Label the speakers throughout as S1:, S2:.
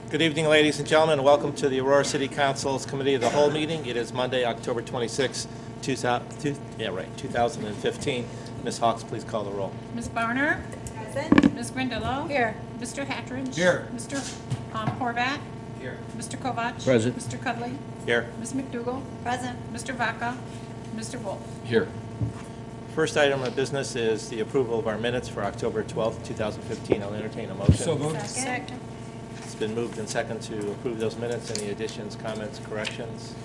S1: Good evening, ladies and gentlemen. Welcome to the Aurora City Council's Committee of the Whole meeting. It is Monday, October 26, 2015. Ms. Hawks, please call the roll.
S2: Ms. Barner?
S3: Present.
S2: Ms. Grindillo?
S3: Here.
S2: Mr. Hattridge?
S4: Here.
S2: Mr. Horvat?
S4: Here.
S2: Mr. Kovac?
S4: Present.
S2: Mr. Cudley?
S1: Here.
S2: Ms. McDougall?
S3: Present.
S2: Mr. Vaca? Mr. Wolf?
S4: Here.
S1: First item of business is the approval of our minutes for October 12, 2015. I'll entertain a motion.
S4: So moved.
S3: Second.
S1: It's been moved and second to approve those minutes. Any additions, comments, corrections?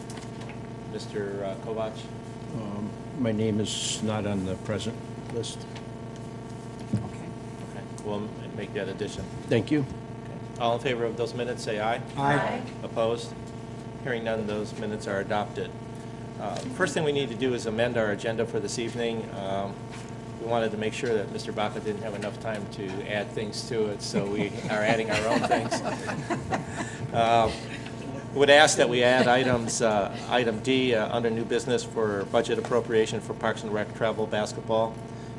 S1: Mr. Kovac?
S4: My name is not on the present list.
S2: Okay.
S1: Okay, we'll make that addition.
S4: Thank you.
S1: Okay. All in favor of those minutes, say aye.
S3: Aye.
S1: Opposed? Hearing none, those minutes are adopted. First thing we need to do is amend our agenda for this evening. We wanted to make sure that Mr. Baca didn't have enough time to add things to it, so we are adding our own things. Would ask that we add item D under new business for budget appropriation for Parks and Rec travel basketball,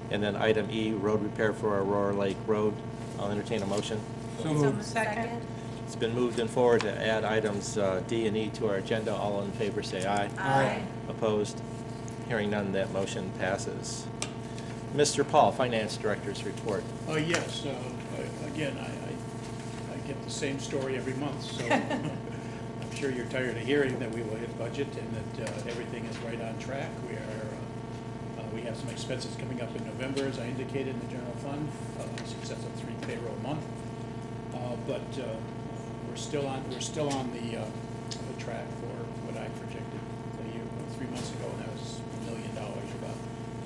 S1: and then item E, road repair for Aurora Lake Road. I'll entertain a motion.
S3: So moved. Second.
S1: It's been moved and forward to add items D and E to our agenda. All in favor say aye.
S3: Aye.
S1: Opposed? Hearing none, that motion passes. Mr. Paul, Finance Director's report.
S5: Yes, again, I get the same story every month, so I'm sure you're tired of hearing that we will hit budget and that everything is right on track. We have some expenses coming up in November, as I indicated, in the general fund, since that's a 3 payroll month. But we're still on the track for what I projected a year, 3 months ago, and that was $1 million, about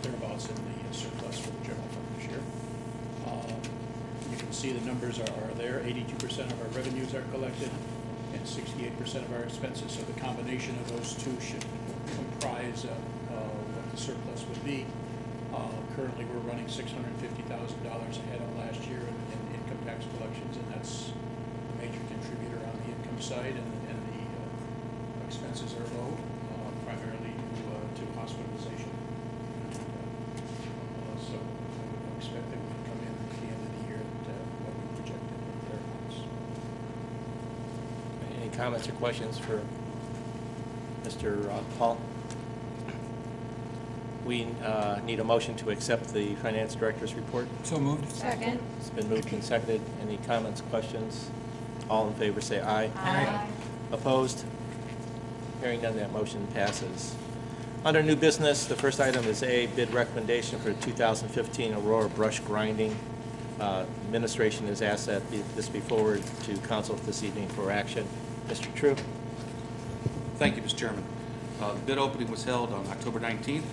S5: thereabouts in the surplus for the general fund this year. You can see the numbers are there. 82% of our revenues are collected and 68% of our expenses. So the combination of those two should comprise what the surplus would be. Currently, we're running $650,000 ahead of last year in income tax collections, and that's a major contributor on the income side, and the expenses are low, primarily to hospitalization. So I would expect that we would come in at the end of the year at what we projected or thereabouts.
S1: Any comments or questions for Mr. Paul? We need a motion to accept the Finance Director's report.
S4: So moved.
S3: Second.
S1: It's been moved and seconded. Any comments, questions? All in favor say aye.
S3: Aye.
S1: Opposed? Hearing none, that motion passes. Under new business, the first item is A, bid recommendation for 2015 Aurora brush grinding. Administration has asked that this be forwarded to council this evening for action. Mr. True?
S6: Thank you, Mr. Chairman. The bid opening was held on October 19th.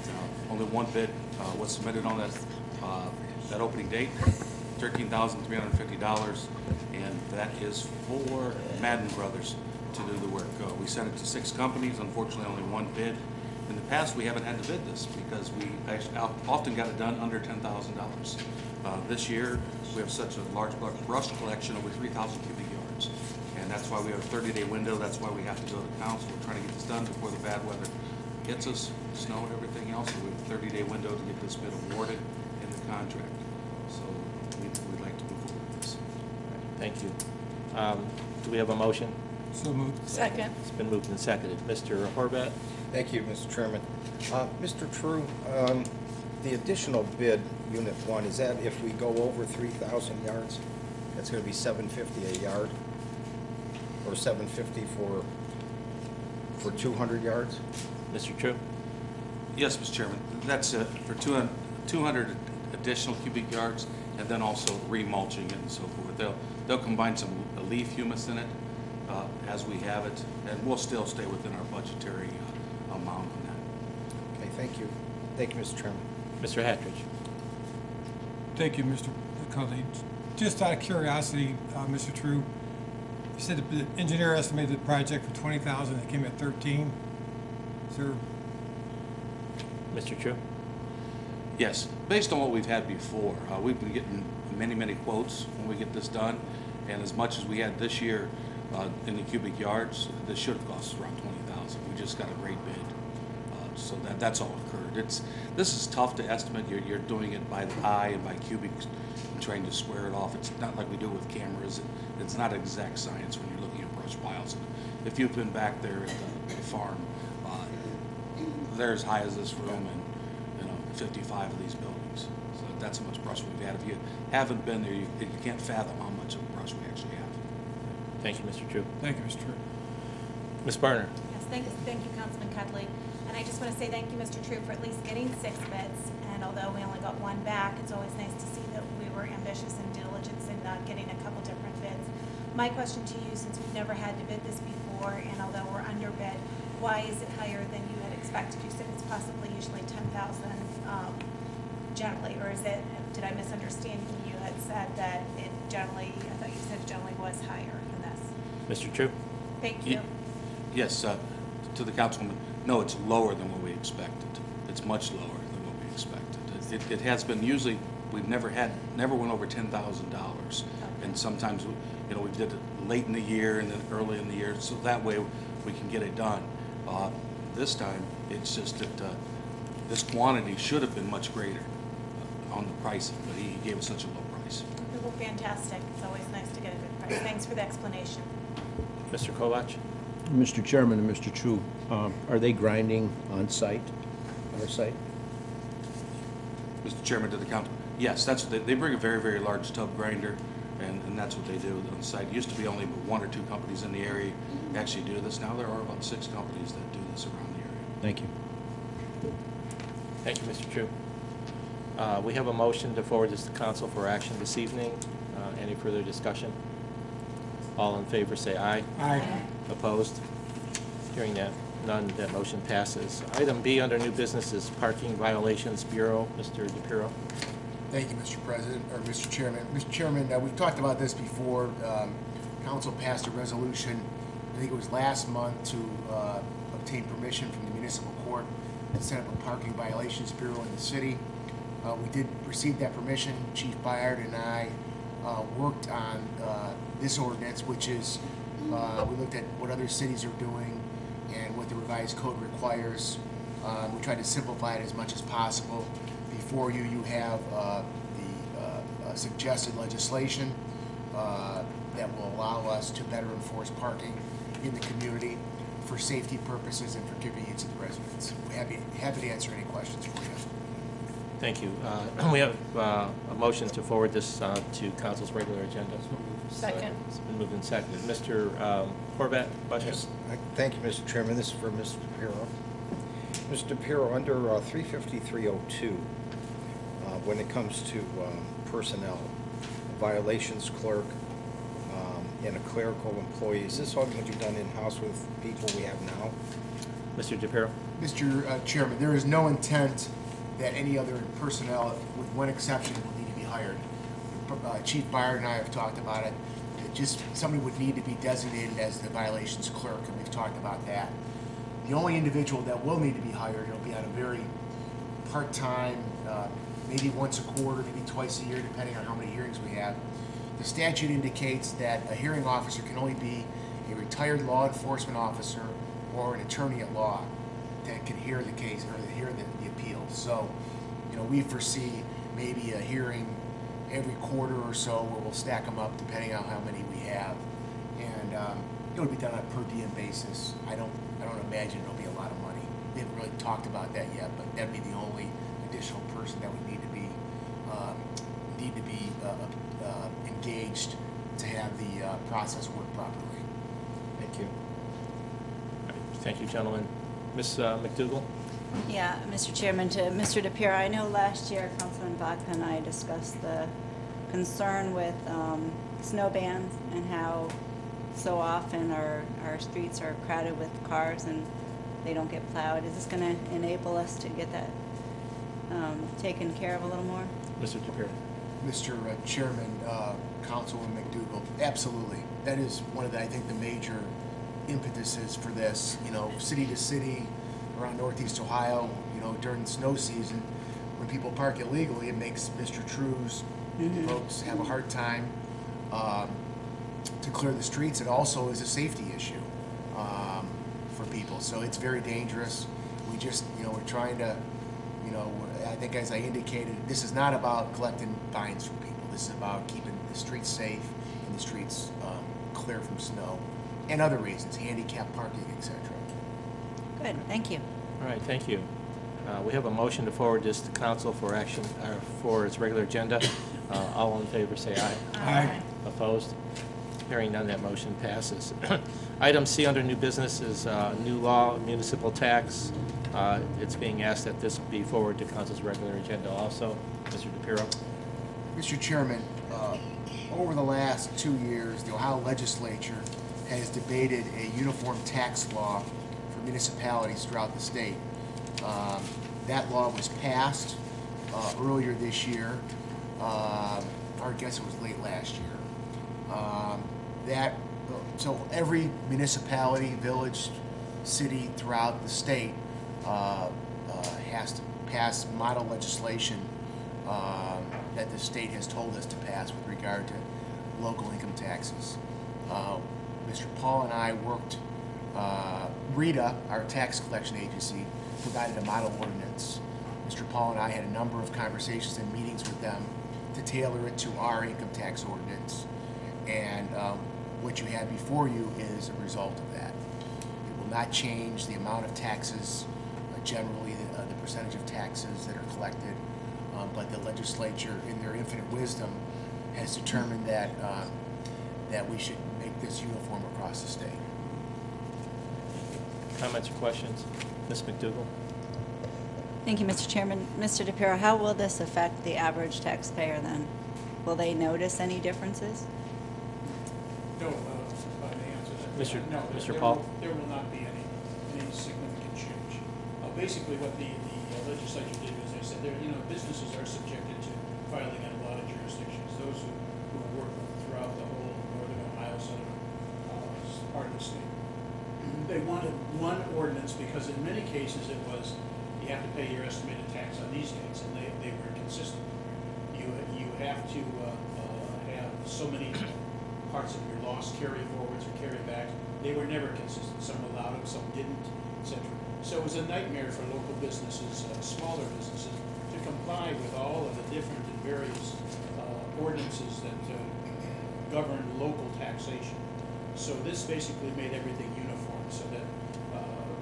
S6: Only one bid was submitted on that opening date, $13,350, and that is for Madden Brothers to do the work. We sent it to 6 companies. Unfortunately, only one bid. In the past, we haven't had to bid this because we actually often got it done under $10,000. This year, we have such a large brush collection, over 3,000 cubic yards. And that's why we have a 30-day window. That's why we have to go to council. We're trying to get this done before the bad weather hits us, snow and everything else. So we have a 30-day window to get this bid awarded in the contract. So we'd like to move forward with this.
S1: Thank you. Do we have a motion?
S4: So moved.
S3: Second.
S1: It's been moved and seconded. Mr. Horvat?
S7: Thank you, Mr. Chairman. Mr. True, the additional bid, Unit 1, is that if we go over 3,000 yards? That's going to be $750 a yard? Or $750 for 200 yards?
S1: Mr. True?
S6: Yes, Mr. Chairman. That's for 200 additional cubic yards, and then also remulching it and so forth. They'll combine some leaf humus in it as we have it, and we'll still stay within our budgetary amount on that.
S7: Okay, thank you. Thank you, Mr. Chairman.
S1: Mr. Hattridge?
S4: Thank you, Mr. Cudley. Just out of curiosity, Mr. True, you said the engineer estimated the project for $20,000. It came at 13. Is there?
S1: Mr. True?
S6: Yes, based on what we've had before, we've been getting many quotes when we get this done, and as much as we had this year in the cubic yards, this should have cost us around $20,000. We just got a great bid. So that's all occurred. This is tough to estimate. You're doing it by the eye and by cubics and trying to square it off. It's not like we do with cameras. It's not exact science when you're looking at brush piles. If you've been back there at the farm, they're as high as this room and 55 of these buildings. So that's how much brush we've had. If you haven't been there, you can't fathom how much of brush we actually have.
S1: Thank you, Mr. True.
S4: Thank you, Mr. True.
S1: Ms. Barner?
S3: Yes, thank you, Councilman Cudley. And I just want to say thank you, Mr. Troop, for at least getting 6 bids. And although we only got 1 back, it's always nice to see that we were ambitious and diligent in getting a couple different bids. My question to you, since we've never had to bid this before, and although we're under bid, why is it higher than you had expected? You said it's possibly usually 10,000 generally, or is it, did I misunderstand when you had said that it generally, I thought you said it generally was higher than this?
S1: Mr. True?
S3: Thank you.
S6: Yes, to the councilwoman, no, it's lower than what we expected. It's much lower than what we expected. It has been usually, we've never went over $10,000. And sometimes, we did it late in the year and then early in the year, so that way we can get it done. This time, it's just that this quantity should have been much greater on the pricing, but he gave us such a low price.
S3: Okay, well, fantastic. It's always nice to get a good price. Thanks for the explanation.
S1: Mr. Kovach?
S8: Mr. Chairman and Mr. True, are they grinding on site, on our site?
S6: Mr. Chairman, to the council, yes, that's what they bring a very, very large tub grinder, and that's what they do on site. It used to be only 1 or 2 companies in the area actually do this. Now there are about 6 companies that do this around the area.
S8: Thank you.
S1: Thank you, Mr. True. We have a motion to forward this to council for action this evening. Any further discussion? All in favor say aye.
S4: Aye.
S1: Opposed? Hearing that, none, that motion passes. Item B under new business is Parking Violations Bureau. Mr. DePiero.
S9: Thank you, Mr. President, or Mr. Chairman. Mr. Chairman, we've talked about this before. Council passed a resolution, I think it was last month, to obtain permission from the municipal court to set up a parking violations bureau in the city. We did receive that permission. Chief Byard and I worked on this ordinance, which is, we looked at what other cities are doing and what the revised code requires. We tried to simplify it as much as possible. Before you have the suggested legislation that will allow us to better enforce parking in the community for safety purposes and for convenience of the residents. We're happy to answer any questions for you.
S1: Thank you. We have a motion to forward this to council's regular agenda.
S2: Second.
S1: It's been moved and seconded. Mr. Horvat, question?
S7: Yes. Thank you, Mr. Chairman. This is for Mr. DePiero. Mr. DePiero, under 35302, when it comes to personnel, violations clerk, and a clerical employee, is this all going to be done in-house with people we have now?
S1: Mr. DePiero?
S9: Mr. Chairman, there is no intent that any other personnel, with one exception, will need to be hired. Chief Byard and I have talked about it. Just somebody would need to be designated as the violations clerk, and we've talked about that. The only individual that will need to be hired, it'll be on a very part-time, maybe once a quarter, maybe twice a year, depending on how many hearings we have. The statute indicates that a hearing officer can only be a retired law enforcement officer or an attorney at law that can hear the case or hear the appeals. So, we foresee maybe a hearing every quarter or so where we'll stack them up depending on how many we have. And it'll be done on a per diem basis. I don't imagine it'll be a lot of money. They haven't really talked about that yet, but that'd be the only additional person that would need to be engaged to have the process work properly.
S1: Thank you. All right. Thank you, gentlemen. Ms. McDougall?
S10: Yeah, Mr. Chairman, to Mr. DePiero, I know last year Councilman Vodka and I discussed the concern with snow bans and how so often our streets are crowded with cars and they don't get plowed. Is this going to enable us to get that taken care of a little more?
S1: Mr. DePiero?
S9: Mr. Chairman, Councilman McDougall, absolutely. That is one of the, I think, the major impetuses for this. City to city around Northeast Ohio, during the snow season, when people park illegally, it makes Mr. True's folks have a hard time to clear the streets. It also is a safety issue for people, so it's very dangerous. we just, we're trying to, I think as I indicated, this is not about collecting fines from people. This is about keeping the streets safe and the streets clear from snow and other reasons, handicap parking, etc.
S10: Good, thank you.
S1: All right, thank you. We have a motion to forward this to council for action, for its regular agenda. All in favor, say aye.
S4: Aye.
S1: Opposed? Hearing none, that motion passes. Item C under new business is new law, municipal tax. It's being asked that this be forwarded to council's regular agenda also. Mr. DePiero?
S9: Mr. Chairman, over the last 2 years, the Ohio legislature has debated a uniform tax law for municipalities throughout the state. That law was passed earlier this year, or I guess it was late last year. So every municipality, village, city throughout the state has to pass model legislation that the state has told us to pass with regard to local income taxes. Mr. Paul and I worked, RITA, our tax collection agency, provided a model ordinance. Mr. Paul and I had a number of conversations and meetings with them to tailor it to our income tax ordinance. And what you have before you is a result of that. It will not change the amount of taxes, generally the percentage of taxes that are collected, but the legislature, in their infinite wisdom, has determined that that we should make this uniform across the state.
S1: Comments or questions? Ms. McDougall?
S10: Thank you, Mr. Chairman. Mr. DePiero, how will this affect the average taxpayer then? Will they notice any differences?
S5: No, if I may answer that.
S1: Mr.
S5: No,
S1: Mr.
S5: there
S1: Paul?
S5: there will not be any significant change. Basically, what the legislature did is they said, businesses are subjected to filing in a lot of jurisdictions. Those who work throughout the whole northern Ohio, southern part of the state. They wanted one ordinance because in many cases it was, you have to pay your estimated tax on these dates, and they were consistent. You have to have so many parts of your loss carry forwards or carry back. They were never consistent. Some allowed them, some didn't, etc. So it was a nightmare for local businesses, smaller businesses, to comply with all of the different and various ordinances that govern local taxation. So this basically made everything uniform so that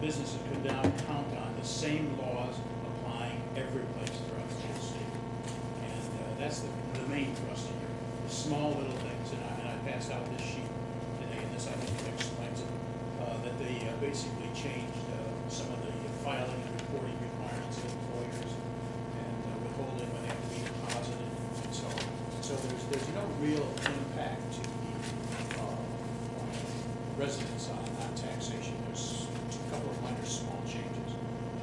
S5: businesses could now count on the same laws applying every place throughout the whole state. And that's the main thrust here, the small little things. And I passed out this sheet today, and this I think explains it, that they basically changed some of the filing and reporting requirements of employers and withholding when they have to be deposited and so on. So there's no real impact to the residents on taxation. There's a couple of minor small changes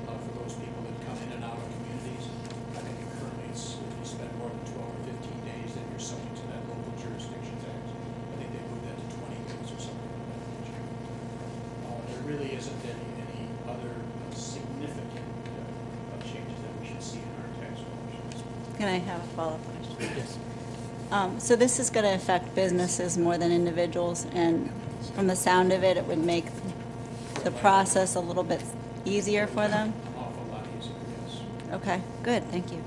S5: for those people that come in and out of communities. I think currently it's if you spend more than 12 or 15 days, then you're subject to that local jurisdiction tax. I think they moved that to 20 days or something like that. There really isn't any other significant changes that we should see in our tax collections.
S10: Can I have a follow-up question?
S1: Yes.
S10: So this is going to affect businesses more than individuals, and from the sound of it, it would make the process a little bit easier for them?
S5: An awful lot easier, yes.
S10: Okay, good, thank you.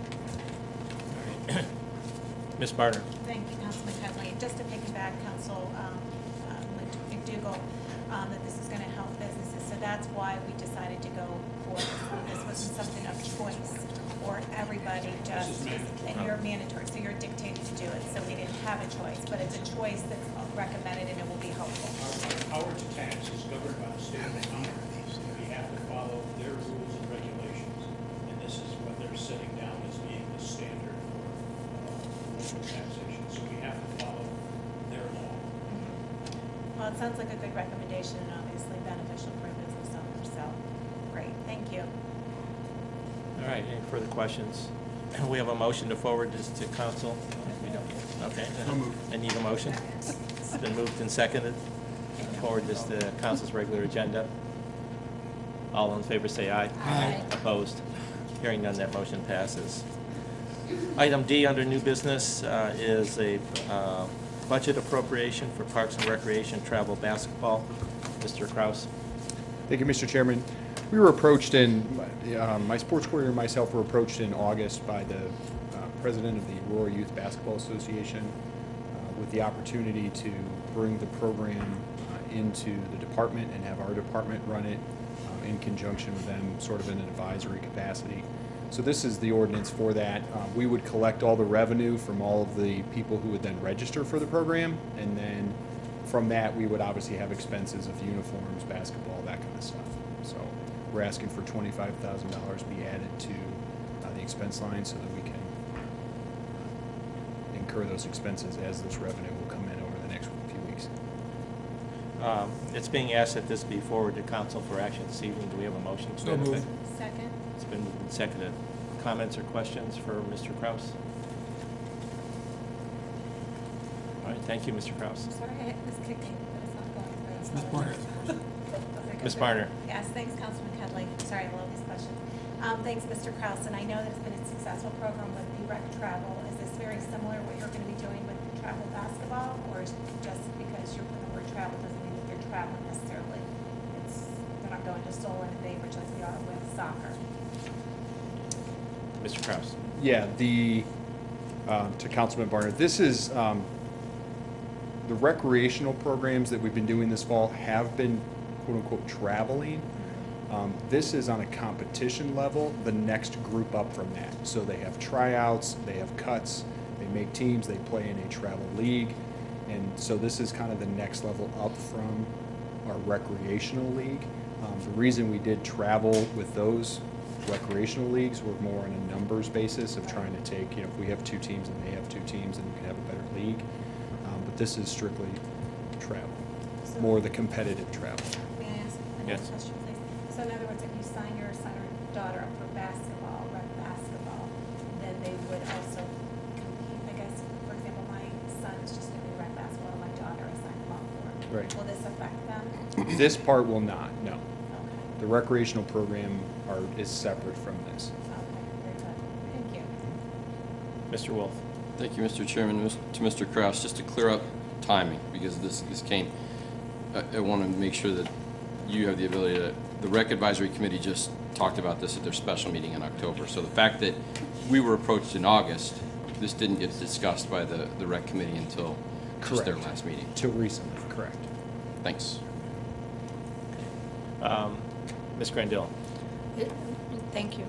S1: Ms. Barner?
S3: Thank you, Councilman Cudley. Just to piggyback Council McDougall, that this is going to help businesses. So that's why we decided to go for this. This wasn't something of choice or everybody just, and you're mandatory, so you're dictated to do it. So we didn't have a choice, but it's a choice that's recommended and it will be helpful.
S5: Our power to tax is governed by the state of Ohio. We have to follow their rules and regulations, and this is what they're setting down as being the standard for local taxation. So we have to follow their law.
S3: Well, it sounds like a good recommendation and obviously beneficial for a business owner, so great, thank you.
S1: All right, any further questions? We have a motion to forward this to council. We don't. Okay. I need a motion. It's been moved and seconded. Forward this to council's regular agenda. All in favor say aye.
S10: Aye.
S1: Opposed? Hearing none, that motion passes. Item D under new business is a budget appropriation for Parks and Recreation travel basketball. Mr. Kraus.
S11: Thank you, Mr. Chairman. We were approached my sports coordinator and myself were approached in August by the president of the Aurora Youth Basketball Association with the opportunity to bring the program into the department and have our department run it in conjunction with them, sort of in an advisory capacity. So this is the ordinance for that. We would collect all the revenue from all of the people who would then register for the program, and then from that, we would obviously have expenses of uniforms, basketball, that kind of stuff. So we're asking for $25,000 be added to the expense line so that we can incur those expenses as this revenue will come in over the next few weeks.
S1: It's being asked that this be forwarded to council for action this evening. Do we have a motion to that effect?
S3: Second.
S1: It's been moved and seconded. Comments or questions for Mr. Kraus? All right, thank you, Mr. Kraus.
S3: I'm sorry, I hit this kicking, but it's not going through.
S4: Ms. Barner.
S1: Ms. Barner.
S3: Yes, thanks, Councilman Cudley. Sorry, I love these questions. Thanks, Mr. Kraus, and I know that it's been a successful program with the rec travel. Is this very similar what you're going to be doing with travel basketball, or is just because you're putting the word travel doesn't mean that you're traveling necessarily? They're not going to Solon and Bainbridge like we are with soccer.
S1: Mr. Kraus.
S11: Yeah, to Councilman Barner, this is, the recreational programs that we've been doing this fall have been quote-unquote traveling. This is on a competition level, the next group up from that. So they have tryouts, they have cuts, they make teams, they play in a travel league. And so this is kind of the next level up from our recreational league. The reason we did travel with those recreational leagues were more on a numbers basis of trying to take, if we have 2 teams and they have 2 teams, then we can have a better league. But this is strictly travel, more the competitive travel.
S3: May I ask another
S1: Yes.
S3: question, please? So in other words, if you sign your son or daughter up for basketball, rec basketball, then they would also compete, I guess, for example, my son is just going to be rec basketball, and my daughter I signed him up for.
S11: Right.
S3: Will this affect them?
S11: This part will not, no.
S3: Okay.
S11: The recreational program is separate from this.
S3: Okay, very good. Thank you.
S1: Mr. Wolf.
S12: Thank you, Mr. Chairman. To Mr. Kraus, just to clear up timing, because this came, I want to make sure that you have the ability to, the Rec Advisory Committee just talked about this at their special meeting in October. So the fact that we were approached in August, this didn't get discussed by the Rec Committee until just their last meeting.
S11: Till recently, correct.
S12: Thanks.
S1: Ms. Grandil.
S13: Thank you,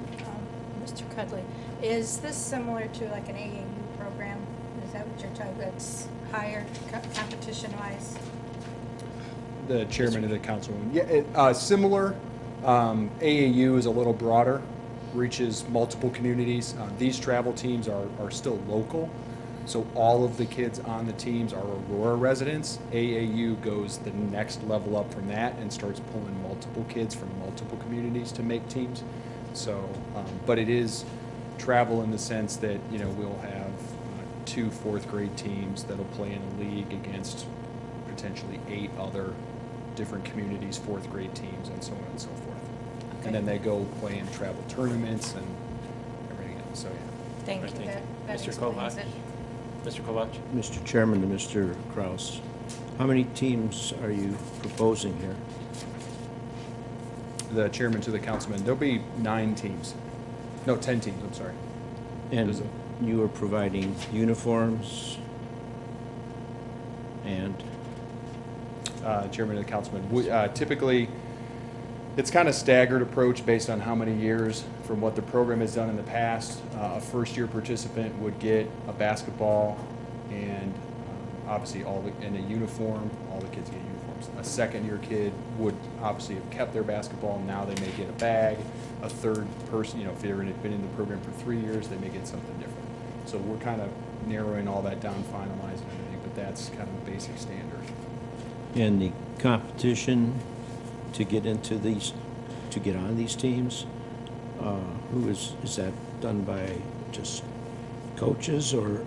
S13: Mr. Cudley. Is this similar to like an AAU program? Is that what you're talking about? That's higher competition-wise?
S11: The chairman of the council. Yeah, similar. AAU is a little broader, reaches multiple communities. These travel teams are still local, so all of the kids on the teams are Aurora residents. AAU goes the next level up from that and starts pulling multiple kids from multiple communities to make teams. So, but it is travel in the sense that, we'll have 2 4th grade teams that'll play in a league against potentially 8 other different communities, 4th grade teams, and so on and so forth.
S13: Okay.
S11: And then they go play in travel tournaments and everything else, so yeah.
S13: Thank
S1: Right,
S13: you.
S1: thank
S13: That
S1: Mr.
S13: explains
S1: Kovach.
S13: it.
S1: Mr. Kovach.
S8: Mr. Chairman to Mr. Kraus, how many teams are you proposing here?
S11: The chairman to the councilman, there'll be 9 teams. No, 10 teams, I'm sorry.
S8: And
S11: There's
S8: you are providing uniforms and?
S11: Chairman and the councilman. Typically, it's kind of staggered approach based on how many years from what the program has done in the past. A first-year participant would get a basketball and obviously in a uniform. All the kids get uniforms. A second-year kid would obviously have kept their basketball. Now they may get a bag. A third person, if they've been in the program for 3 years, they may get something different. So we're kind of narrowing all that down, finalizing everything, but that's kind of the basic standard.
S8: And the competition to get on these teams, who is that done by just coaches, or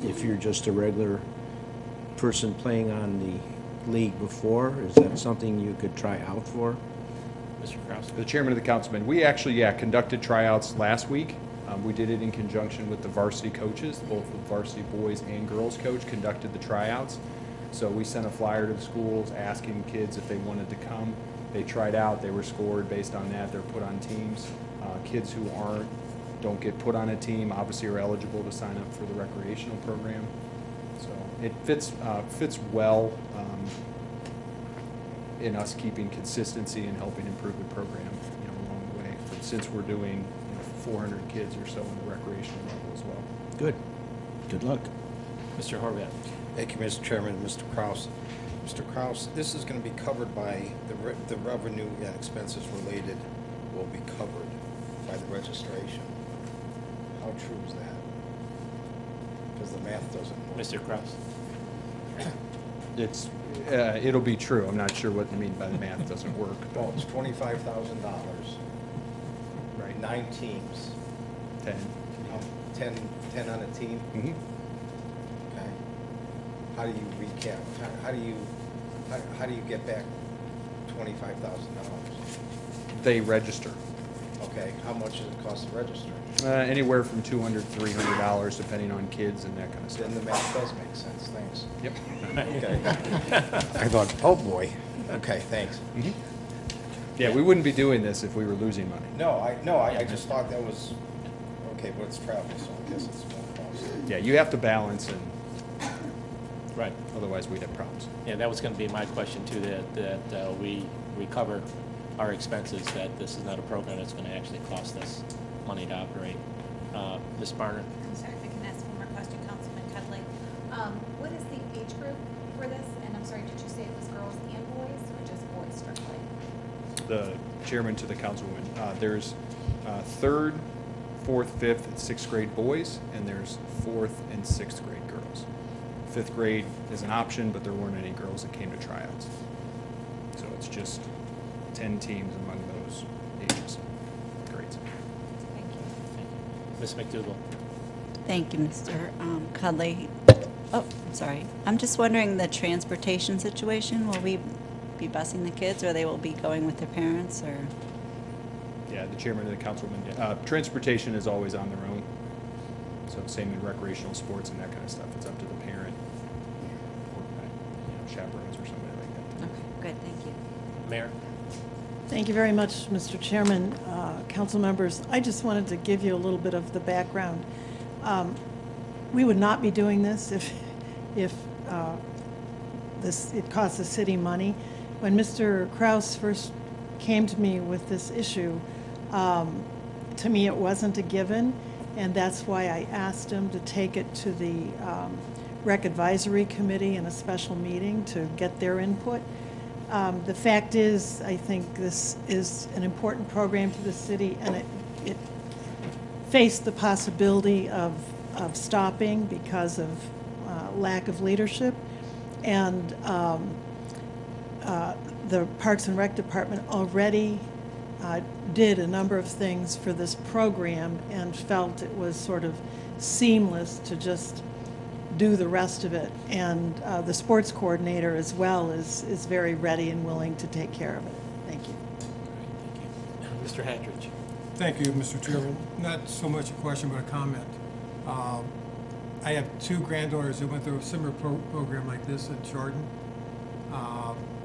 S8: if you're just a regular person playing on the league before, is that something you could try out for?
S1: Mr. Kraus.
S11: The chairman of the councilman, we actually, conducted tryouts last week. We did it in conjunction with the varsity coaches, both the varsity boys and girls coach conducted the tryouts. So we sent a flyer to the schools asking kids if they wanted to come. They tried out, they were scored based on that, they're put on teams. Kids who don't get put on a team, obviously are eligible to sign up for the recreational program. So it fits well in us keeping consistency and helping improve the program, along the way. Since we're doing 400 kids or so in the recreational level as well.
S8: Good. Good luck.
S1: Mr. Horvath.
S7: Thank you, Mr. Chairman, Mr. Kraus. Mr. Kraus, this is going to be covered by the revenue and expenses related will be covered by the registration. How true is that? Because the math doesn't work.
S1: Mr. Kraus.
S11: It'll be true. I'm not sure what you mean by the math doesn't work. but-
S7: Well, it's $25,000,
S11: Right.
S7: 9 teams,
S11: 10.
S7: 10 on a team.
S11: Mm-hmm.
S7: Okay. How do you recap? How do you get back $25,000?
S11: They register.
S7: Okay, how much does it cost to register?
S11: Anywhere from $200 to $300, depending on kids and that kind of stuff.
S7: Then the math does make sense, thanks.
S11: Yep.
S7: Okay. I thought, oh boy, okay, thanks.
S11: Mhm. Yeah, we wouldn't be doing this if we were losing money.
S7: I just thought that was, okay, but it's travel, so I guess it's more cost.
S11: Yeah, you have to balance, and
S1: Right.
S11: otherwise we'd have problems.
S1: Yeah, that was going to be my question too, that we cover our expenses, that this is not a program that's going to actually cost us money to operate. Ms. Barner?
S3: I'm sorry, if I can ask one more question, Councilman Cudley. What is the age group for this? And I'm sorry, did you say it was girls and boys, or just boys strictly?
S11: The chairman to the councilwoman, there's 3rd, 4th, 5th, and 6th grade boys, and there's 4th and 6th grade girls. 5th grade is an option, but there weren't any girls that came to tryouts. So it's just 10 teams among those ages, grades.
S3: Thank you.
S1: Ms. McDougall?
S10: Thank you, Mr. Cudley. Oh, I'm sorry. I'm just wondering the transportation situation. Will we be busing the kids, or they will be going with their parents, or?
S11: Yeah, the chairman and the councilwoman, transportation is always on their own. So same in recreational sports and that kind of stuff. It's up to the parent or chaperones or somebody like that.
S10: Okay, good, thank you.
S1: Mayor?
S14: Thank you very much, Mr. Chairman, council members. I just wanted to give you a little bit of the background. We would not be doing this if it cost the city money. When Mr. Kraus first came to me with this issue, to me it wasn't a given, and that's why I asked him to take it to the Rec Advisory Committee in a special meeting to get their input. The fact is, I think this is an important program to the city, and it faced the possibility of stopping because of lack of leadership. And the Parks and Rec Department already did a number of things for this program and felt it was sort of seamless to just do the rest of it. And the sports coordinator as well is very ready and willing to take care of it. Thank you.
S1: Thank you. Mr. Hatridge?
S4: Thank you, Mr. Chairman. Not so much a question, but a comment. I have 2 granddaughters who went through a similar program like this at Jordan.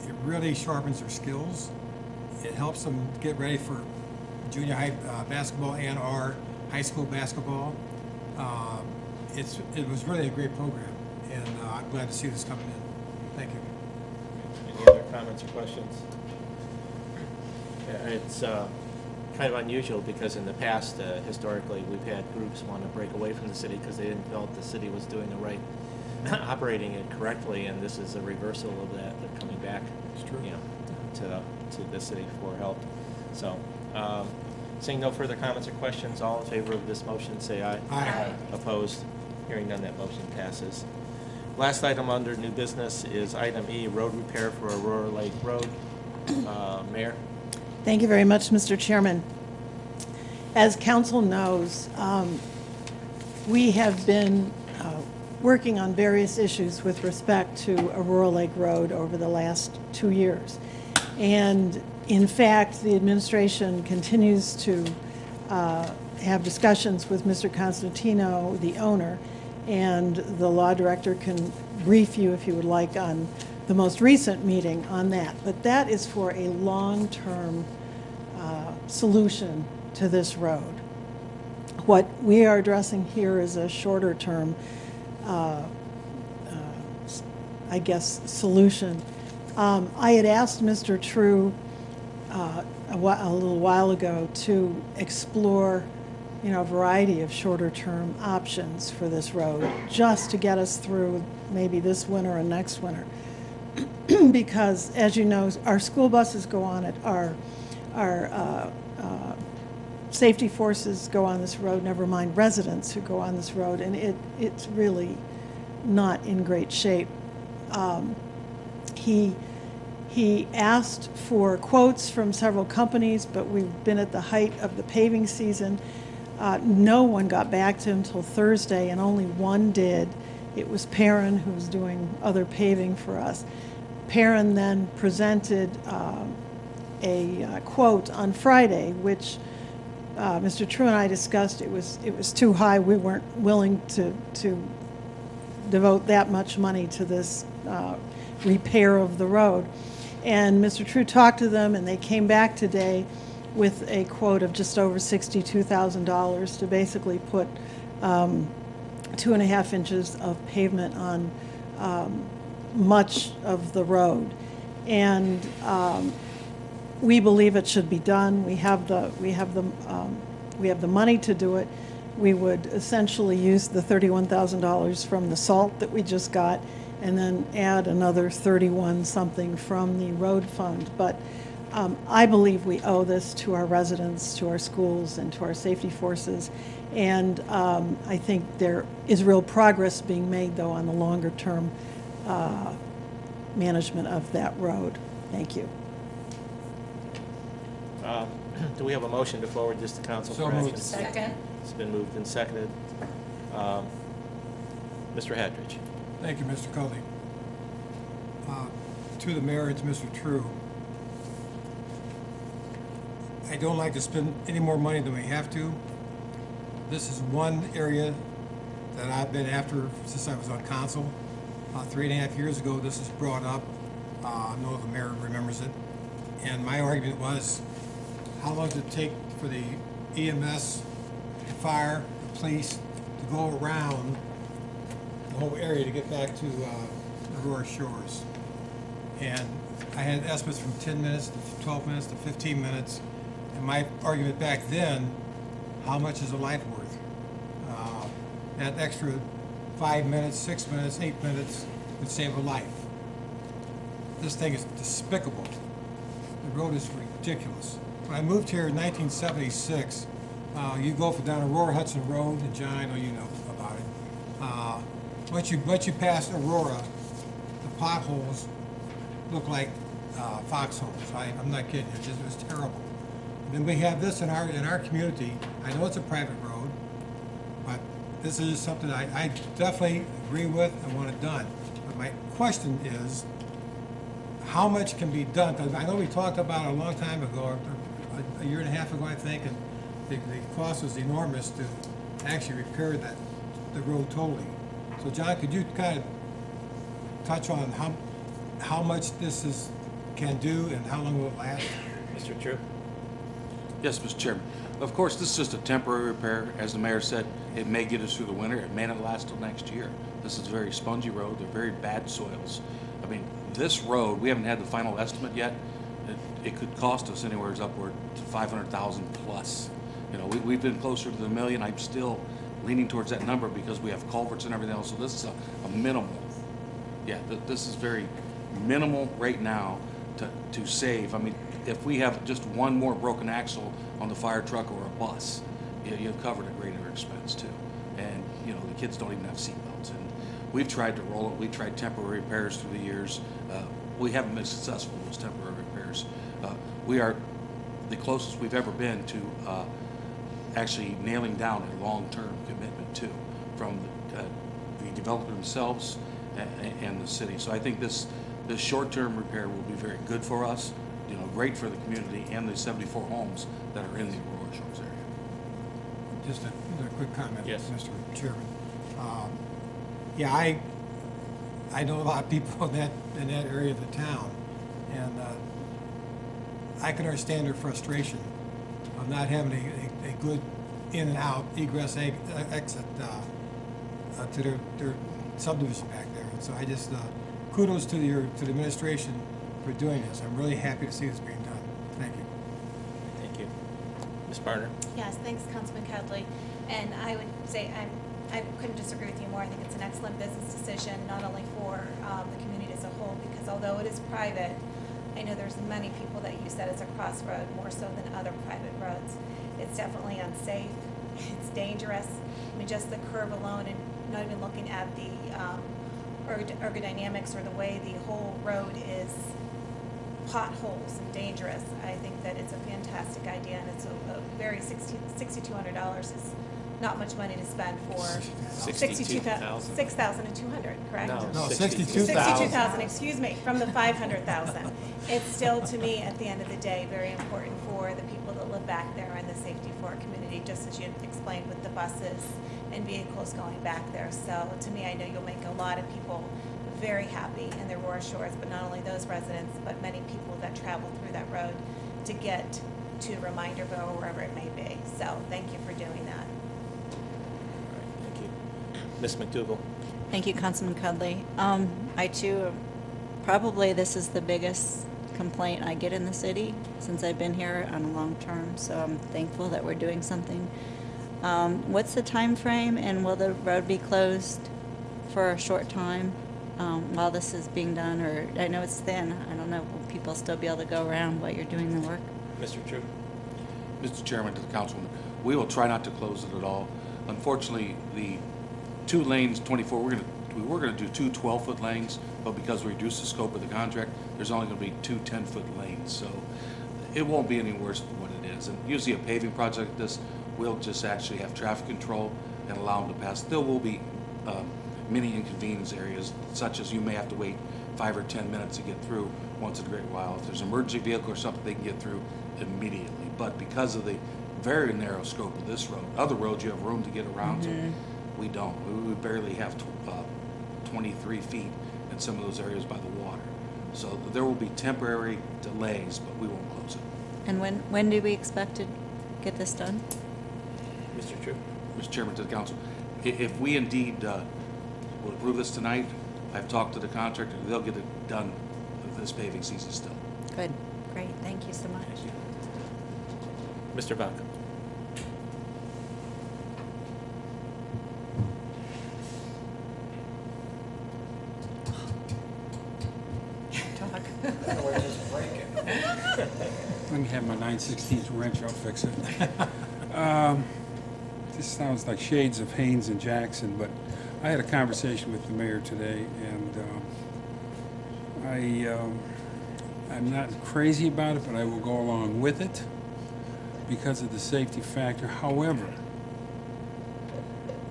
S4: It really sharpens their skills. It helps them get ready for junior high basketball and our high school basketball. It was really a great program, and I'm glad to see this coming in. Thank you.
S1: Any other comments or questions? Yeah, it's kind of unusual because in the past, historically, we've had groups want to break away from the city because they didn't feel the city was doing the right, operating it correctly, and this is a reversal of that. They're coming back, to the city for help. So, seeing no further comments or questions, all in favor of this motion, say aye.
S4: Aye.
S1: Opposed? Hearing none, that motion passes. Last item under new business is item E, road repair for Aurora Lake Road. Mayor?
S14: Thank you very much, Mr. Chairman. As council knows, we have been working on various issues with respect to Aurora Lake Road over the last 2 years. And in fact, the administration continues to have discussions with Mr. Constantino, the owner, and the law director can brief you if you would like on the most recent meeting on that. But that is for a long-term solution to this road. What we are addressing here is a shorter-term, I guess, solution. I had asked Mr. True a little while ago to explore, a variety of shorter-term options for this road, just to get us through maybe this winter and next winter. Because, as you know, our school buses go on it, our safety forces go on this road, never mind residents who go on this road, and it's really not in great shape. He asked for quotes from several companies, but we've been at the height of the paving season. No one got back to him until Thursday, and only one did. It was Perrin, who was doing other paving for us. Perrin then presented a quote on Friday, which Mr. True and I discussed. It was too high. We weren't willing to devote that much money to this repair of the road. And Mr. True talked to them, and they came back today with a quote of just over $62,000 to basically put 2.5 inches of pavement on much of the road. And we believe it should be done. We have the money to do it. We would essentially use the $31,000 from the salt that we just got, and then add another 31 something from the road fund. But I believe we owe this to our residents, to our schools, and to our safety forces. And I think there is real progress being made, though, on the longer term management of that road. Thank you.
S1: Do we have a motion to forward this to council
S4: So
S1: for action?
S4: moved.
S2: Second.
S1: It's been moved and seconded. Mr. Hadrich.
S4: Thank you, Mr. Culley. To the mayor and to Mr. True, I don't like to spend any more money than we have to. This is one area that I've been after since I was on council. 3.5 years ago, this was brought up. I know the mayor remembers it. And my argument was, how long does it take for the EMS, the fire, the police to go around the whole area to get back to Aurora Shores? And I had estimates from 10 minutes to 12 minutes to 15 minutes. And my argument back then, how much is a life worth? That extra 5 minutes, 6 minutes, 8 minutes would save a life. This thing is despicable. The road is ridiculous. When I moved here in 1976, you go down Aurora Hudson Road, and John, I know you know about it. Once you pass Aurora, the potholes look like foxholes. I'm not kidding you. It was terrible. And then we have this in our community. I know it's a private road, but this is something I definitely agree with and want it done. But my question is, how much can be done? Because I know we talked about it a long time ago, or a year and a half ago, I think, and the cost was enormous to actually repair the road totally. So, John, could you kind of touch on how much this can do and how long will it last?
S1: Mr. True.
S6: Yes, Mr. Chairman. Of course, this is just a temporary repair. As the mayor said, it may get us through the winter. It may not last till next year. This is a very spongy road. They're very bad soils. I mean, this road, we haven't had the final estimate yet. It could cost us anywhere upward to $500,000 plus. You know, we've been closer to the million. I'm still leaning towards that number because we have culverts and everything else. So this is a minimal. Yeah, this is very minimal right now to save. I mean, if we have just one more broken axle on the fire truck or a bus, you've covered a greater expense too. And, you know, the kids don't even have seatbelts. And we've tried to roll it. We've tried temporary repairs through the years. We haven't been successful in those temporary repairs. We are the closest we've ever been to actually nailing down a long-term commitment too, from the developer themselves and the city. So I think this short-term repair will be very good for us, you know, great for the community and the 74 homes that are in the Aurora Shores area.
S4: Just a quick comment,
S1: Yes.
S4: Mr. Chairman. Yeah, I know a lot of people in that area of the town, and I can understand their frustration of not having a good in and out egress exit to their subdivision back there. And so I just kudos to the administration for doing this. I'm really happy to see this being done. Thank you.
S1: Thank you. Ms. Barner?
S3: Yes, thanks, Councilman Cudley. And I would say I couldn't disagree with you more. I think it's an excellent business decision, not only for the community as a whole, because although it is private, I know there's many people that use that as a crossroad more so than other private roads. It's definitely unsafe. It's dangerous. I mean, just the curve alone, and not even looking at the ergodynamics or the way the whole road is potholes and dangerous. I think that it's a fantastic idea, and it's a very $6,200 is not much money to spend for 6,200, correct?
S4: No, 62,000.
S3: 62,000, excuse me, from the 500,000. It's still, to me, at the end of the day, very important for the people that live back there and the safety for our community, just as you explained with the buses and vehicles going back there. So to me, I know you'll make a lot of people very happy in the Aurora Shores, but not only those residents, but many people that travel through that road to get to Reminderville or wherever it may be. So thank you for doing that.
S1: All right, thank you. Ms. McDougal?
S10: Thank you, Councilman Cudley. I too, probably this is the biggest complaint I get in the city since I've been here on a long term, so I'm thankful that we're doing something. What's the time frame, and will the road be closed for a short time while this is being done? Or I know it's thin. I don't know. Will people still be able to go around while you're doing the work?
S1: Mr. True?
S6: Mr. Chairman, to the councilman, we will try not to close it at all. Unfortunately, the 2 lanes, 24, we were gonna do 2 12-foot lanes, but because we reduced the scope of the contract, there's only gonna be 2 10-foot lanes. So it won't be any worse than what it is. And usually a paving project like this, we'll just actually have traffic control and allow them to pass. There will be many inconvenience areas, such as you may have to wait 5 or 10 minutes to get through once in a great while. If there's an emergency vehicle or something, they can get through immediately. But because of the very narrow scope of this road, other roads you have room to get around to, we don't. We barely have 23 feet in some of those areas by the water. So there will be temporary delays, but we won't close it.
S10: And when do we expect to get this done?
S1: Mr. True?
S6: Mr. Chairman, to the council, if we indeed will approve this tonight, I've talked to the contractor, they'll get it done this paving season still.
S10: Good, great, thank you so much.
S1: Mr. Vaca?
S15: Let me have my 9/16 wrench, I'll fix it. This sounds like shades of Haynes and Jackson, but I had a conversation with the mayor today, and I'm not crazy about it, but I will go along with it because of the safety factor. However,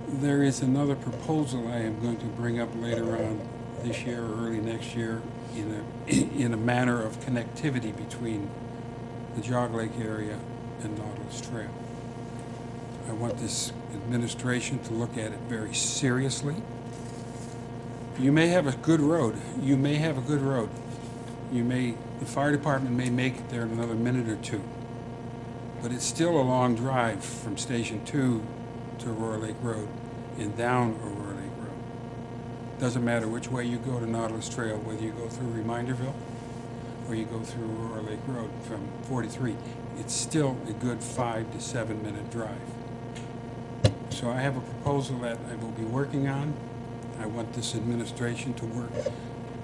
S15: there is another proposal I am going to bring up later on this year or early next year in a manner of connectivity between the Jog Lake area and Nautilus Trail. I want this administration to look at it very seriously. You may have a good road. You may have a good road. The fire department may make it there in another minute or 2. But it's still a long drive from Station 2 to Aurora Lake Road and down Aurora Lake Road. Doesn't matter which way you go to Nautilus Trail, whether you go through Reminderville or you go through Aurora Lake Road from 43. It's still a good 5 to 7 minute drive. So I have a proposal that I will be working on. I want this administration to work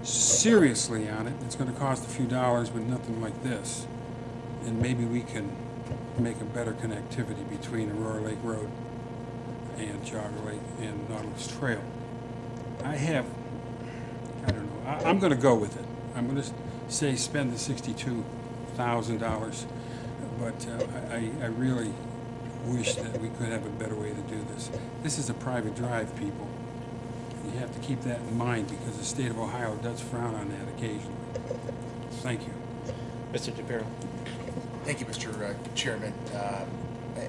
S15: seriously on it. It's going to cost a few dollars, but nothing like this. And maybe we can make a better connectivity between Aurora Lake Road and Jogger Lake and Nautilus Trail. I don't know, I'm going to go with it. I'm going to say spend the $62,000, but I really wish that we could have a better way to do this. This is a private drive, people. You have to keep that in mind because the state of Ohio does frown on that occasionally. Thank you.
S1: Mr. DePiero?
S9: Thank you, Mr. Chairman. I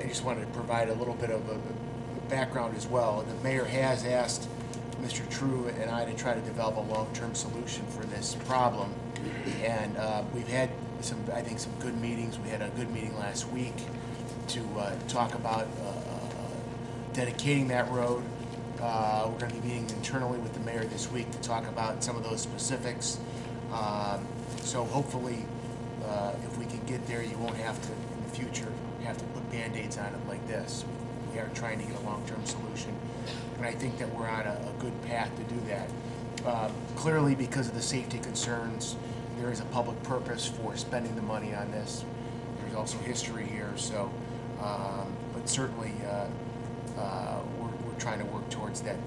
S9: just wanted to provide a little bit of a background as well. The mayor has asked Mr. True and I to try to develop a long-term solution for this problem. And we've had I think some good meetings. We had a good meeting last week to talk about dedicating that road. We're going to be meeting internally with the mayor this week to talk about some of those specifics. So hopefully, if we can get there, you won't have to, in the future, have to put Band-Aids on it like this. We are trying to get a long-term solution, and I think that we're on a good path to do that. Clearly, because of the safety concerns, there is a public purpose for spending the money on this. There's also history here, so, but certainly, we're trying to work towards that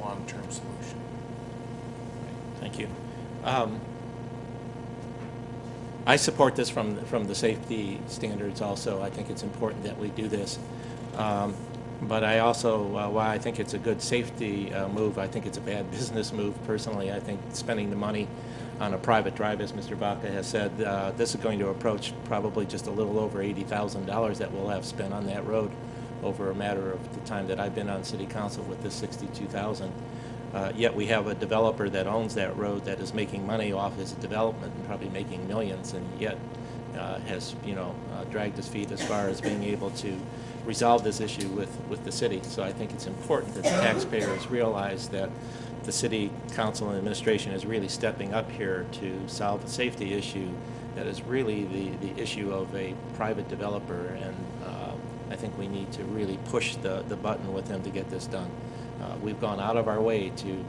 S9: long-term solution.
S1: Thank you. I support this from the safety standards also. I think it's important that we do this. But I also, while I think it's a good safety move, I think it's a bad business move personally. I think spending the money on a private drive, as Mr. Baca has said, this is going to approach probably just a little over $80,000 that we'll have spent on that road over a matter of the time that I've been on city council with this $62,000. Yet we have a developer that owns that road that is making money off his development and probably making millions, and yet has dragged his feet as far as being able to resolve this issue with the city. So I think it's important that the taxpayers realize that the city council and administration is really stepping up here to solve a safety issue that is really the issue of a private developer, and I think we need to really push the button with him to get this done. We've gone out of our way to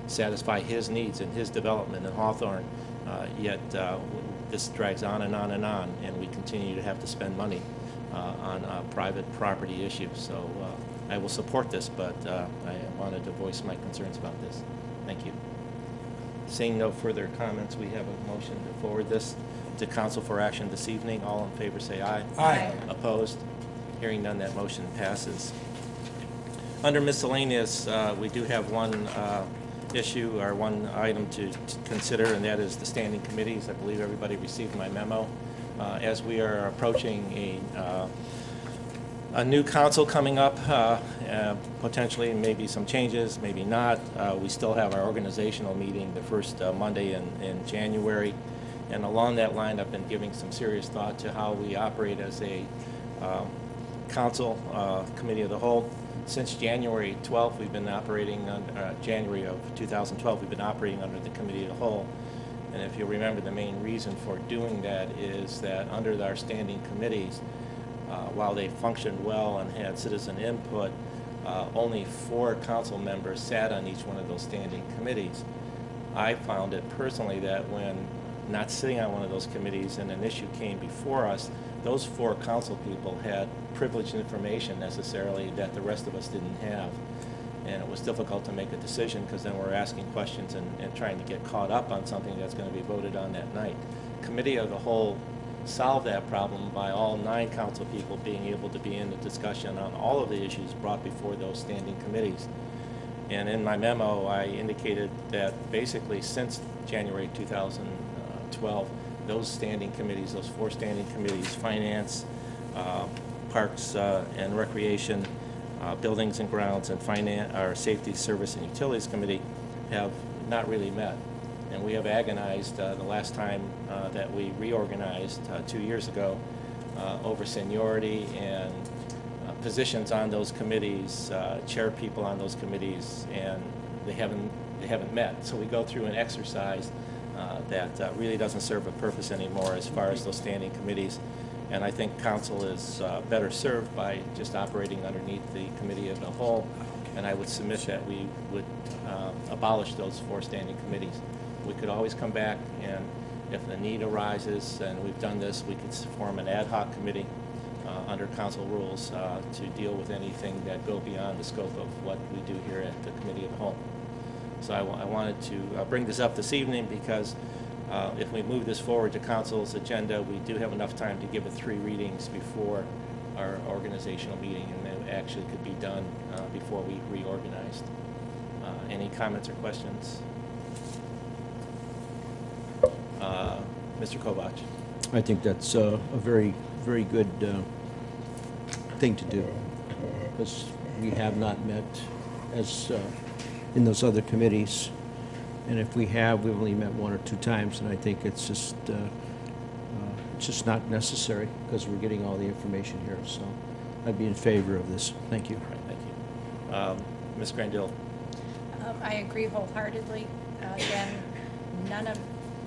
S1: satisfy his needs and his development in Hawthorne, yet this drags on and on and on, and we continue to have to spend money on private property issues. So I will support this, but I wanted to voice my concerns about this. Thank you. Seeing no further comments, we have a motion to forward this to council for action this evening. All in favor say aye.
S4: Aye.
S1: Opposed? Hearing none, that motion passes. Under miscellaneous, we do have one issue or one item to consider, and that is the standing committees. I believe everybody received my memo. As we are approaching a new council coming up, potentially maybe some changes, maybe not. We still have our organizational meeting the first Monday in January. And along that line, I've been giving some serious thought to how we operate as a council committee of the whole. Since January 12th, we've been operating on January of 2012, we've been operating under the committee of the whole. And if you remember, the main reason for doing that is that under our standing committees, while they functioned well and had citizen input, only 4 council members sat on each one of those standing committees. I found it personally that when not sitting on one of those committees and an issue came before us, those 4 council people had privileged information necessarily that the rest of us didn't have. And it was difficult to make a decision because then we're asking questions and trying to get caught up on something that's going to be voted on that night. Committee of the whole solved that problem by all 9 council people being able to be in the discussion on all of the issues brought before those standing committees. And in my memo, I indicated that basically since January 2012, those standing committees, those 4 standing committees, Finance, Parks and Recreation, Buildings and Grounds, and our Safety, Service, and Utilities Committee, have not really met. And we have agonized the last time that we reorganized 2 years ago over seniority and positions on those committees, chair people on those committees, and they haven't met. So we go through an exercise that really doesn't serve a purpose anymore as far as those standing committees. And I think council is better served by just operating underneath the committee of the whole. And I would submit that we would abolish those 4 standing committees. We could always come back, and if the need arises, and we've done this, we could form an ad hoc committee under council rules to deal with anything that go beyond the scope of what we do here at the committee of the whole. So I wanted to bring this up this evening because if we move this forward to council's agenda, we do have enough time to give it 3 readings before our organizational meeting, and it actually could be done before we reorganized. Any comments or questions? Mr. Kovach.
S8: I think that's a very, very good thing to do, because we have not met as in those other committees. And if we have, we've only met 1 or 2 times, and I think it's just not necessary because we're getting all the information here. So I'd be in favor of this. Thank you.
S1: All right, thank you. Ms. Grandil?
S13: I agree wholeheartedly. Again,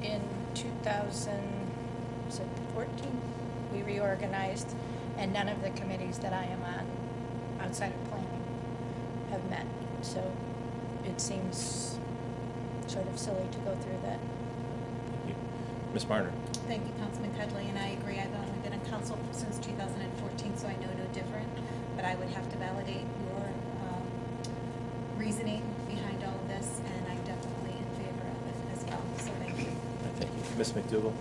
S13: in 2014, we reorganized, and none of the committees that I am on outside of planning have met. So it seems sort of silly to go through that.
S1: Thank you. Ms. Marner?
S3: Thank you, Councilman Cudley, and I agree. I've only been in council since 2014, so I know no different. But I would have to validate your reasoning behind all of this, and I'm definitely in favor of it as well. So thank you.
S1: All right, thank you. Ms. McDougall?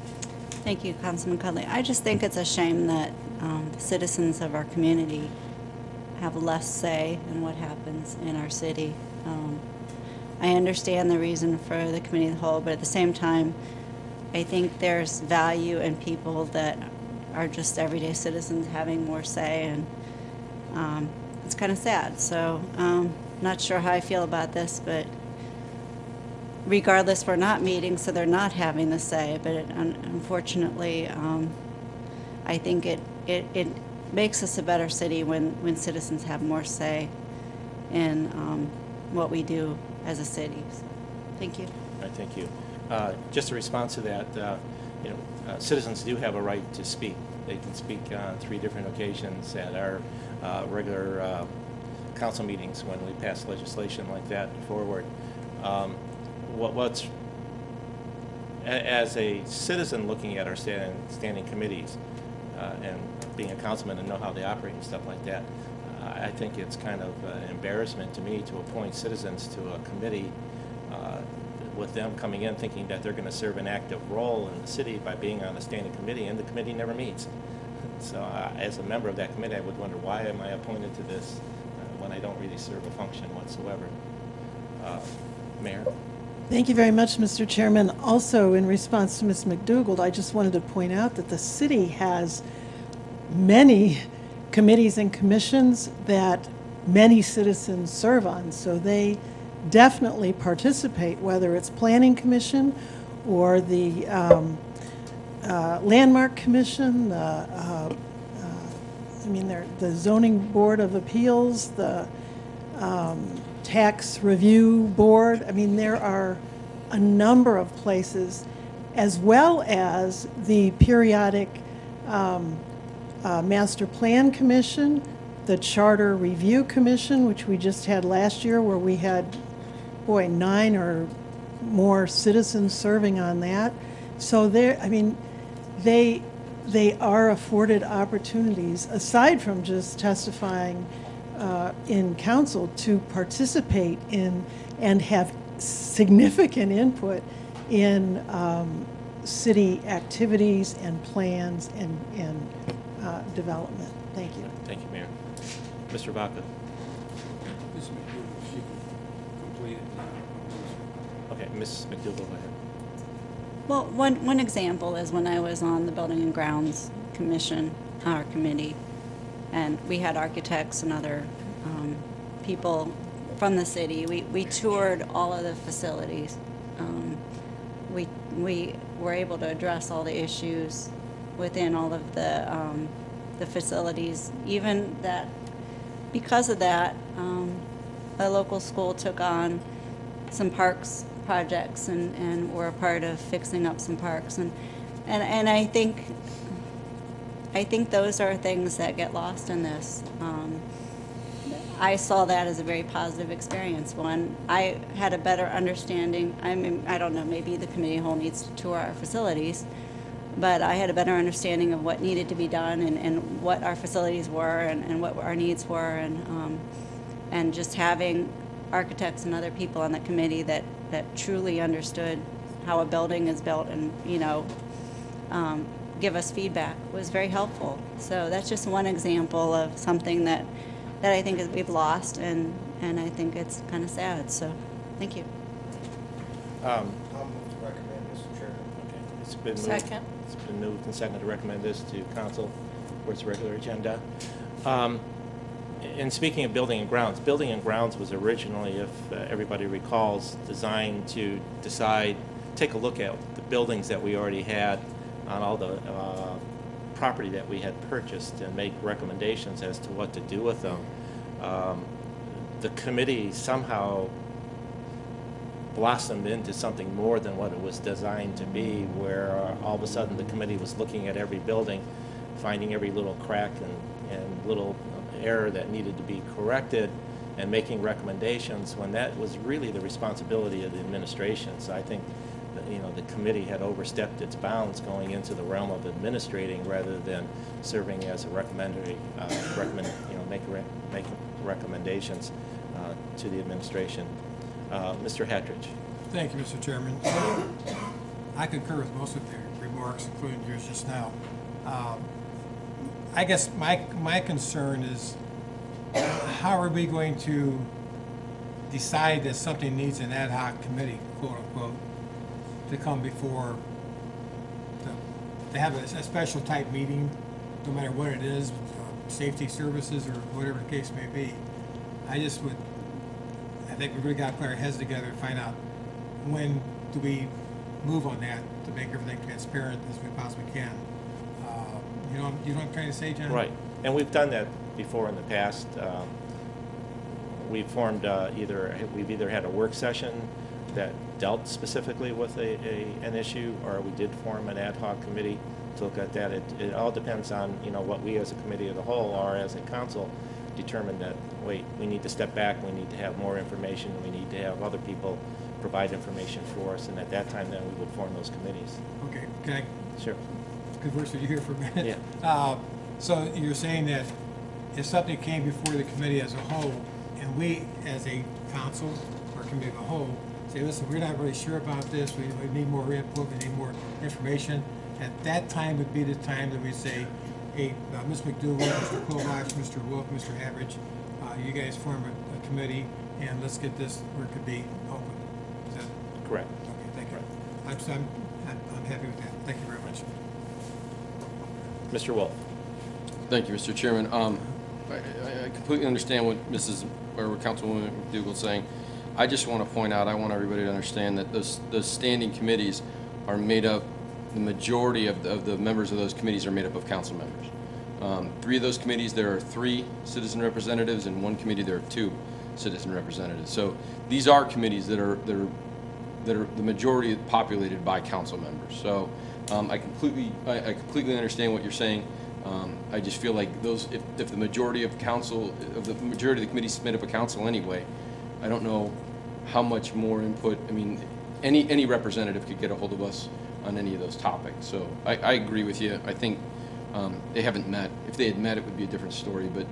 S10: Thank you, Councilman Cudley. I just think it's a shame that the citizens of our community have less say in what happens in our city. I understand the reason for the committee of the whole, but at the same time, I think there's value in people that are just everyday citizens having more say, and it's kind of sad. So not sure how I feel about this, but regardless, we're not meeting, so they're not having the say. But unfortunately, I think it makes us a better city when citizens have more say in what we do as a city. So, thank you.
S1: All right, thank you. Just a response to that, citizens do have a right to speak. They can speak on 3 different occasions at our regular council meetings when we pass legislation like that forward. As a citizen looking at our standing committees and being a councilman and know how they operate and stuff like that, I think it's kind of an embarrassment to me to appoint citizens to a committee with them coming in thinking that they're going to serve an active role in the city by being on a standing committee, and the committee never meets. So as a member of that committee, I would wonder, why am I appointed to this when I don't really serve a function whatsoever? Mayor?
S14: Thank you very much, Mr. Chairman. Also, in response to Ms. McDougall, I just wanted to point out that the city has many committees and commissions that many citizens serve on, so they definitely participate, whether it's Planning Commission or the Landmark Commission, the Zoning Board of Appeals, the Tax Review Board. I mean, there are a number of places, as well as the periodic Master Plan Commission, the Charter Review Commission, which we just had last year, where we had, 9 or more citizens serving on that. So they are afforded opportunities, aside from just testifying in council, to participate in and have significant input in city activities and plans and development. Thank you.
S1: Thank you, Mayor. Mr. Vaca?
S15: Ms. McDougall, she can complete it now.
S1: Okay, Ms. McDougall, go ahead.
S10: Well, one example is when I was on the Building and Grounds Commission, our committee, and we had architects and other people from the city. We toured all of the facilities. We were able to address all the issues within all of the facilities. Even that, because of that, a local school took on some parks projects and were a part of fixing up some parks. And I think those are things that get lost in this. I saw that as a very positive experience. One, I had a better understanding. I don't know, maybe the committee whole needs to tour our facilities, but I had a better understanding of what needed to be done and what our facilities were and what our needs were, and just having architects and other people on the committee that truly understood how a building is built and, give us feedback was very helpful. So that's just one example of something that I think we've lost, and I think it's kind of sad. So, thank you.
S7: I'll move to recommend, Mr. Chairman.
S1: Okay, it's been moved.
S13: Second.
S1: It's been moved and seconded to recommend this to council for its regular agenda. And speaking of building and grounds was originally, if everybody recalls, designed to take a look at the buildings that we already had on all the property that we had purchased and make recommendations as to what to do with them. The committee somehow blossomed into something more than what it was designed to be, where all of a sudden the committee was looking at every building, finding every little crack and little error that needed to be corrected, and making recommendations, when that was really the responsibility of the administration. So I think that, the committee had overstepped its bounds going into the realm of administrating rather than serving as a make recommendations to the administration. Mr. Hattridge.
S4: Thank you, Mr. Chairman. I concur with most of the remarks, including yours just now. I guess my concern is, how are we going to decide that something needs an ad hoc committee, quote unquote, to come before, to have a special type meeting, no matter what it is, safety services or whatever the case may be. I think we really got to put our heads together and find out when do we move on that to make everything transparent as we possibly can. You know what I'm trying to say, John?
S1: Right, and we've done that before in the past. We've formed we've either had a work session that dealt specifically with an issue, or we did form an ad hoc committee to look at that. It all depends on what we as a committee as a whole, or as a council, determine that, wait, we need to step back, we need to have more information, we need to have other people provide information for us, and at that time then we would form those committees.
S4: Okay, can I
S1: Sure.
S4: converse with you here for a minute?
S1: Yeah.
S4: So you're saying that if something came before the committee as a whole, and we as a council or committee as a whole say, listen, we're not really sure about this, we need more input, we need more information, at that time would be the time that we say, hey, Ms. McDougal, Mr. Kovacs, Mr. Wolf, Mr. Haverich, you guys form a committee, and let's get this where it could be open. Is that
S1: correct?
S4: Okay, thank you. I'm happy with that. Thank you very much.
S1: Mr. Wolf.
S12: Thank you, Mr. Chairman. I completely understand what Councilwoman McDougal is saying. I just want to point out, I want everybody to understand that those standing committees are made up, the majority of the members of those committees are made up of council members. 3 of those committees, there are 3 citizen representatives, and 1 committee, there are 2 citizen representatives. So these are committees that are the majority populated by council members. So I completely understand what you're saying. I just feel like if the majority of the majority of the committees is made up of council anyway, I don't know how much more input. I mean, any representative could get a hold of us on any of those topics. So I agree with you. I think they haven't met. If they had met, it would be a different story, but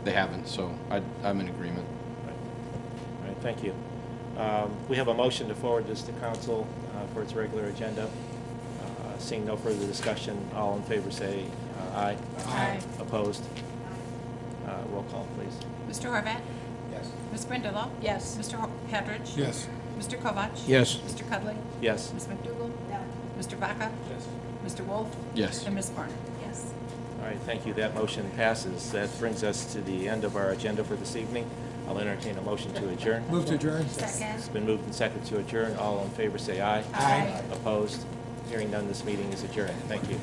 S12: they haven't. So I'm in agreement.
S1: Right. All right, thank you. We have a motion to forward this to council for its regular agenda. Seeing no further discussion, all in favor say aye.
S2: Aye.
S1: Opposed? Roll call, please.
S2: Mr. Horvat?
S7: Yes.
S2: Ms. Brindle?
S13: Yes.
S2: Mr. Hattridge?
S4: Yes.
S2: Mr. Kovacs?
S8: Yes.
S2: Mr. Cudley?
S1: Yes.
S2: Ms. McDougal? No. Mr. Vaca?
S5: Yes.
S2: Mr. Wolf?
S12: Yes.
S2: And Ms. Barner?
S3: Yes.
S1: All right, thank you. That motion passes. That brings us to the end of our agenda for this evening. I'll entertain a motion to adjourn.
S4: Move to adjourn.
S3: Second.
S1: It's been moved and seconded to adjourn. All in favor say aye.
S2: Aye.
S1: Opposed? Hearing none, this meeting is adjourned. Thank you.